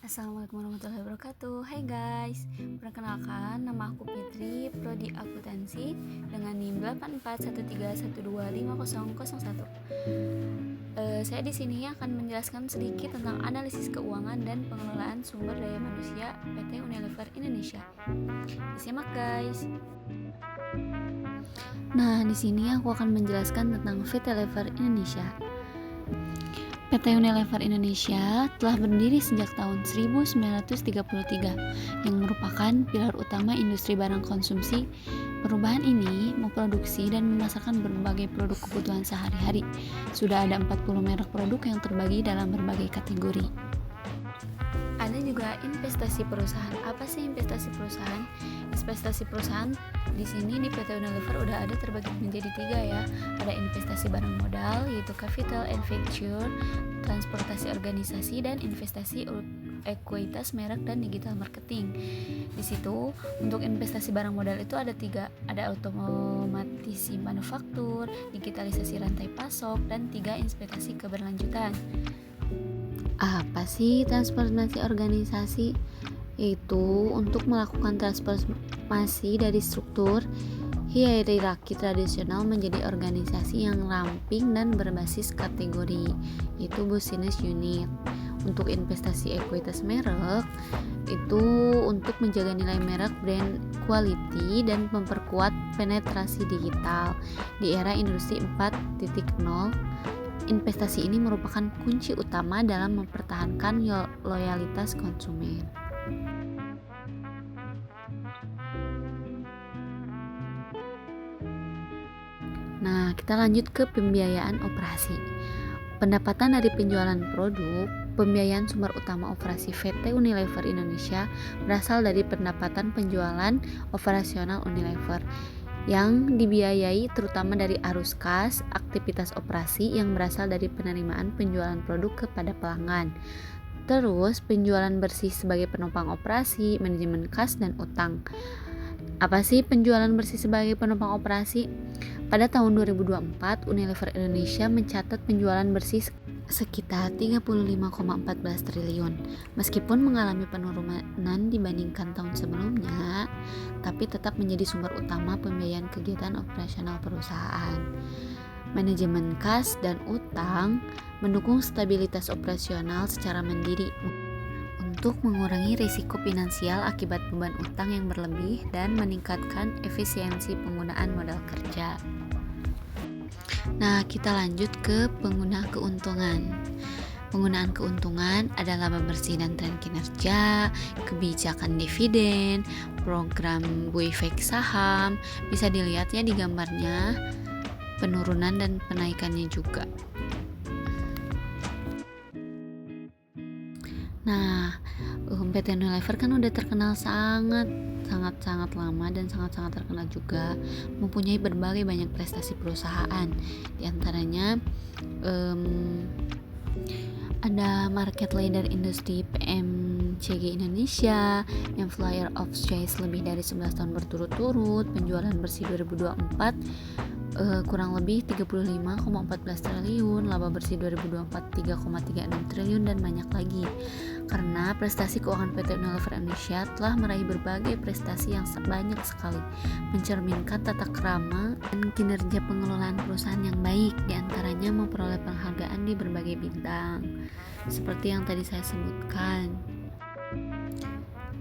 Assalamualaikum warahmatullahi wabarakatuh. Hai guys, perkenalkan nama aku Fitri, prodi akuntansi dengan NIM 84131250001. Saya di sini akan menjelaskan sedikit tentang analisis keuangan dan pengelolaan sumber daya manusia PT Unilever Indonesia. Disimak guys. Nah, di sini aku akan menjelaskan tentang PT Unilever Indonesia. PT Unilever Indonesia telah berdiri sejak tahun 1933 yang merupakan pilar utama industri barang konsumsi. Perubahan ini memproduksi dan memasarkan berbagai produk kebutuhan sehari-hari. Sudah ada 40 merek produk yang terbagi dalam berbagai kategori. Ada juga investasi perusahaan. Apa sih investasi perusahaan? Investasi perusahaan di sini di PT Unilever udah ada terbagi menjadi 3 ya. Ada investasi barang modal yaitu capital and venture, transportasi organisasi, dan investasi ekuitas merek dan digital marketing. Di situ untuk investasi barang modal itu ada 3, ada otomatisasi manufaktur, digitalisasi rantai pasok, dan 3 investasi keberlanjutan. Apa sih transformasi organisasi? Yaitu untuk melakukan transformasi dari struktur hierarki tradisional menjadi organisasi yang ramping dan berbasis kategori, yaitu business unit. Untuk investasi ekuitas merek itu untuk menjaga nilai merek, brand quality, dan memperkuat penetrasi digital di era industri 4.0. Investasi ini merupakan kunci utama dalam mempertahankan loyalitas konsumen. Nah, kita lanjut ke pembiayaan operasi. Pendapatan dari penjualan produk, pembiayaan sumber utama operasi PT Unilever Indonesia berasal dari pendapatan penjualan operasional Unilever yang dibiayai terutama dari arus kas, aktivitas operasi yang berasal dari penerimaan penjualan produk kepada pelanggan. Terus penjualan bersih sebagai penopang operasi, manajemen kas, dan utang. Apa sih penjualan bersih sebagai penopang operasi? Pada tahun 2024, Unilever Indonesia mencatat penjualan bersih sekitar 35,14 triliun. Meskipun mengalami penurunan dibandingkan tahun sebelumnya, tapi tetap menjadi sumber utama pembiayaan kegiatan operasional perusahaan. Manajemen kas dan utang mendukung stabilitas operasional secara mandiri untuk mengurangi risiko finansial akibat beban utang yang berlebih dan meningkatkan efisiensi penggunaan modal kerja. Nah, kita lanjut ke pengguna keuntungan. Penggunaan keuntungan ada laba bersih dan tren kinerja, kebijakan dividen, program buyback saham. Bisa dilihat ya di gambarnya, penurunan dan penaikannya juga. Nah, PT Unilever kan udah terkenal sangat lama dan sangat terkenal juga, mempunyai berbagai banyak prestasi perusahaan. Di antaranya ada market leader industri PMCG Indonesia, Employer of Choice lebih dari 11 tahun berturut-turut, penjualan bersih 2024 kurang lebih 35,14 triliun, laba bersih 2024 3,36 triliun, dan banyak lagi. Karena prestasi keuangan PT Unilever Indonesia telah meraih berbagai prestasi yang banyak sekali, mencerminkan tata krama dan kinerja pengelolaan perusahaan yang baik, diantaranya memperoleh penghargaan di berbagai bidang, seperti yang tadi saya sebutkan.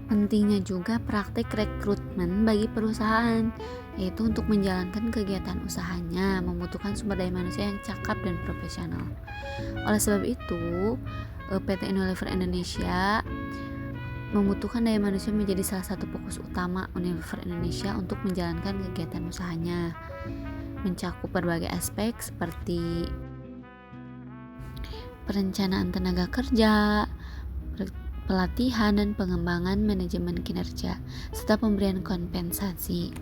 Pentingnya juga praktek rekrutmen bagi perusahaan, yaitu untuk menjalankan kegiatan usahanya membutuhkan sumber daya manusia yang cakap dan profesional. Oleh sebab itu, PT Unilever Indonesia membutuhkan daya manusia menjadi salah satu fokus utama Unilever Indonesia untuk menjalankan kegiatan usahanya, mencakup berbagai aspek seperti perencanaan tenaga kerja, pelatihan dan pengembangan manajemen kinerja, serta pemberian kompensasi.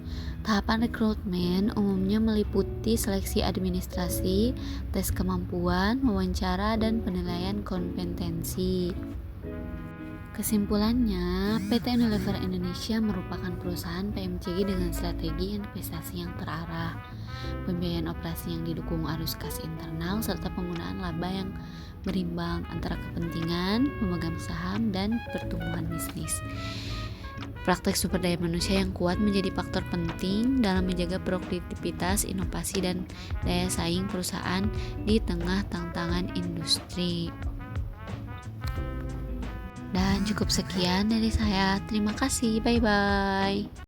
Tahapan rekrutmen umumnya meliputi seleksi administrasi, tes kemampuan, wawancara, dan penilaian kompetensi. Kesimpulannya, PT Unilever Indonesia merupakan perusahaan PMCG dengan strategi investasi yang terarah, pembiayaan operasi yang didukung arus kas internal, serta penggunaan laba yang berimbang antara kepentingan pemegang saham dan pertumbuhan bisnis. Praktek sumber daya manusia yang kuat menjadi faktor penting dalam menjaga produktivitas, inovasi, dan daya saing perusahaan di tengah tantangan industri. Dan cukup sekian dari saya. Terima kasih. Bye-bye.